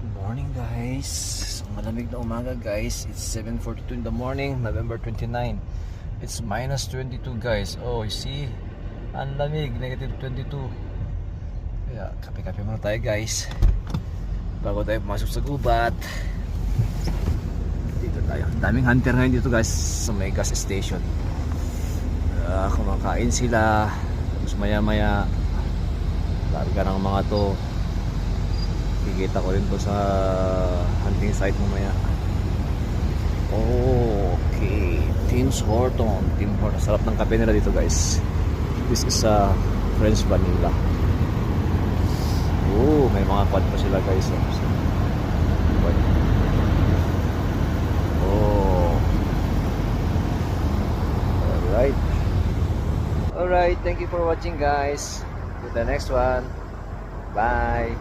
Good morning guys. So, malamig na umaga guys. It's 7:42 in the morning, November 29. It's minus 22 guys. Oh, you see? Ang lamig, negative 22. Kaya kape-kape muna tayo guys bago tayo pumasok sa gubat. Dito tayo. Daming hunter ngayon dito guys sa may gas station. Kumakain sila. Tapos maya-maya larga ng mga to. Kikita ko rin to sa hunting site mamaya. Okay, Tim's Horton. Tim Horton. Sarap ng kape nila dito guys. This is French vanilla. Oh, may mga quad pa sila guys. Oh. Alright. Alright, thank you for watching guys. To the next one. Bye.